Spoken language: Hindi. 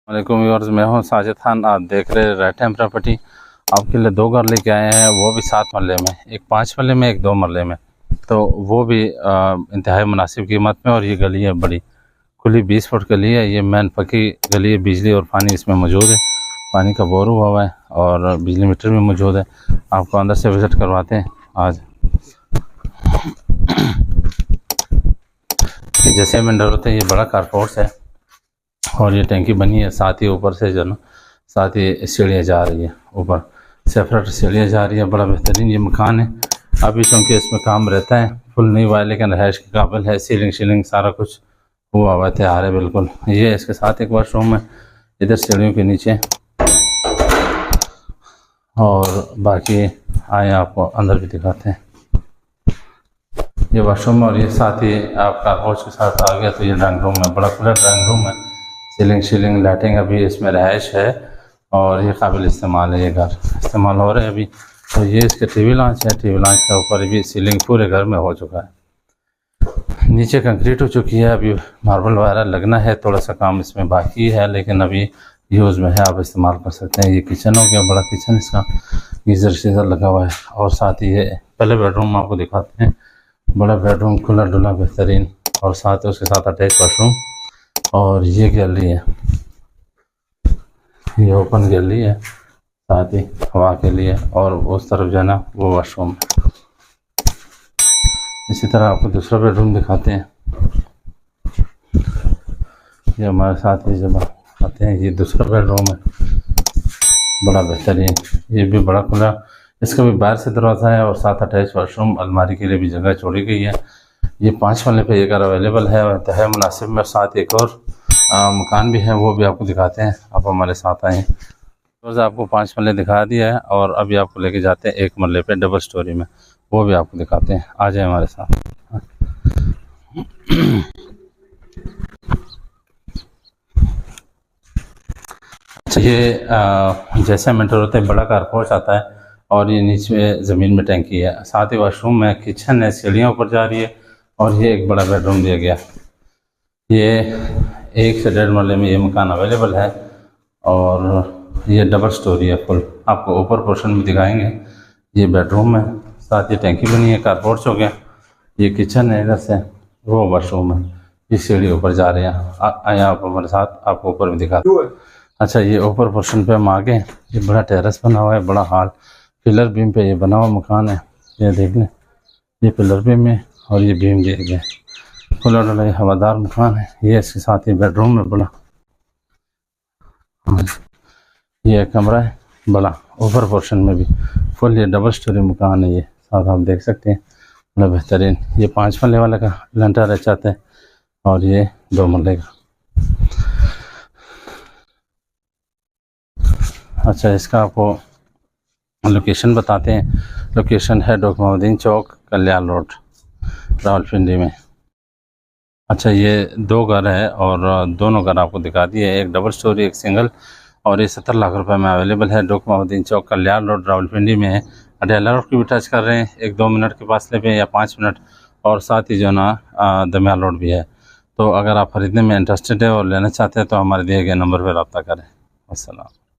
वालेकुम व्यूअर्स, मैं हूं साजिद खान। आप देख रहे रेड टाइम प्रॉपर्टी। आपके लिए दो घर लेके आए हैं, वो भी 7 मरले में, एक 5 मरले में, एक 2 मरले में। तो वो भी इंतहाई मुनासिब कीमत में। और ये गली है बड़ी खुली 20 फुट गली है। ये मेन पक्की गली है, बिजली और पानी इसमें मौजूद है। पानी का बोर हुआ हुआ है और बिजली मीटर भी मौजूद है। आपको अंदर से विज़िट करवाते हैं आज। जैसे में अंदर होते हैं, ये बड़ा कारपोर्ट्स है और ये टैंकी बनी है। साथ ही ऊपर से जो ना साथ ही सीढ़ियाँ जा रही है, ऊपर सेपरेट सीढ़ियाँ जा रही है। बड़ा बेहतरीन ये मकान है। अभी चूँकि इसमें काम रहता है, फुल नहीं हुआ है लेकिन रहायश के काबिल है। सीलिंग सारा कुछ हुआ हुआ तैयार है बिल्कुल। ये इसके साथ एक वाशरूम है इधर सीढ़ियों के नीचे। और बाकी आए आपको अंदर भी दिखाते हैं। ये वाशरूम और ये साथ ही आपका हौज के साथ आ गया तो ये ड्राइंग रूम है। बड़ा खुला ड्राइंग रूम है। सीलिंग लाइटिंग अभी इसमें रहायश है और ये काबिल इस्तेमाल है। ये घर इस्तेमाल हो रहे हैं अभी। तो ये इसके टीवी लॉन्च है। टीवी लॉन्च के ऊपर भी सीलिंग पूरे घर में हो चुका है। नीचे कंक्रीट हो चुकी है। अभी मार्बल वगैरह लगना है, थोड़ा सा काम इसमें बाकी है लेकिन अभी यूज़ में है, आप इस्तेमाल कर सकते हैं। ये किचन हो गया, बड़ा किचन, इसका गीज़र शीज़र लगा हुआ है। और साथ ही ये पहले बेडरूम आपको दिखाते हैं। बड़ा बेडरूम खुला डुला बेहतरीन, और साथ उसके साथ अटैच वाशरूम। और ये गैलरी है, ये ओपन गैलरी है साथ ही हवा के लिए। और उस तरफ जो है ना वो वाशरूम है। इसी तरह आपको दूसरा बेडरूम दिखाते हैं। ये हमारे साथ ही जब आते हैं, ये दूसरा बेडरूम है, बड़ा बेहतरीन। ये भी बड़ा खुला, इसका भी बाहर से दरवाज़ा है और साथ अटैच वाशरूम, अलमारी के लिए भी जगह छोड़ी गई है। ये 5 मरले पे ये घर अवेलेबल है और इंतहाई मुनासिब में। साथ एक और मकान भी है, वो भी आपको दिखाते हैं। आप हमारे साथ आएँ। तो आपको 5 मरले दिखा दिया है और अभी आपको लेके जाते हैं 1 मरले पे डबल स्टोरी में, वो भी आपको दिखाते हैं। आ जाए हमारे साथ। अच्छा, ये जैसे मेंटर होते हैं, बड़ा कारपोर्च आता है और ये नीचे ज़मीन में टैंकी है। साथ ही वाशरूम है, किचन है, सीढ़ियाँ ऊपर जा रही है। और ये एक बड़ा बेडरूम दिया गया। ये 1 से 1.5 मरले में ये मकान अवेलेबल है और ये डबल स्टोरी है फुल। आपको ऊपर पोर्शन में दिखाएंगे। ये बेडरूम है, साथ ही टैंकी बनी है, कारपोर्च हो गया। ये किचन है, इधर से वो वाशरूम है। ये सीढ़ी ऊपर जा रहे हैं। आए आप हमारे साथ, आपको ऊपर भी दिखा। अच्छा, ये ऊपर पोर्शन पे हम आ गए। ये बड़ा टेरेस बना हुआ है, बड़ा हॉल, पिलर बीम पे ये बना हुआ मकान है। ये देख लें, ये पिलर बीम है और ये बीम दिए गए। खुला डुला हवादार मकान है। ये इसके साथ ही बेडरूम में बड़ा, ये कमरा है बड़ा। ऊपर पोर्शन में भी फुल ये डबल स्टोरी मकान है। ये साथ आप देख सकते हैं, बड़ा बेहतरीन। ये 5 मरले वाले का लेंटर है चाहते हैं और ये 2 मरले का। अच्छा, इसका आपको लोकेशन बताते हैं। लोकेशन है डॉक्टर मोहम्मदीन चौक, कल्याण रोड, रावलपिंडी में। अच्छा, ये 2 घर है और दोनों घर आपको दिखा दिए, एक डबल स्टोरी एक सिंगल। और ये 70 लाख रुपए में अवेलेबल है। डॉक्टर मोहम्मदीन चौक, कल्याण रोड, रावलपिंडी में है। अडेला रोड की भी टच कर रहे हैं, 1-2 मिनट के फासले पे या 5 मिनट। और साथ ही जो ना दमियाल रोड भी है। तो अगर आप खरीदने में इंटरेस्टेड है और लेना चाहते हैं तो हमारे दिए गए नंबर पर रब्ता करें। अस्सलाम।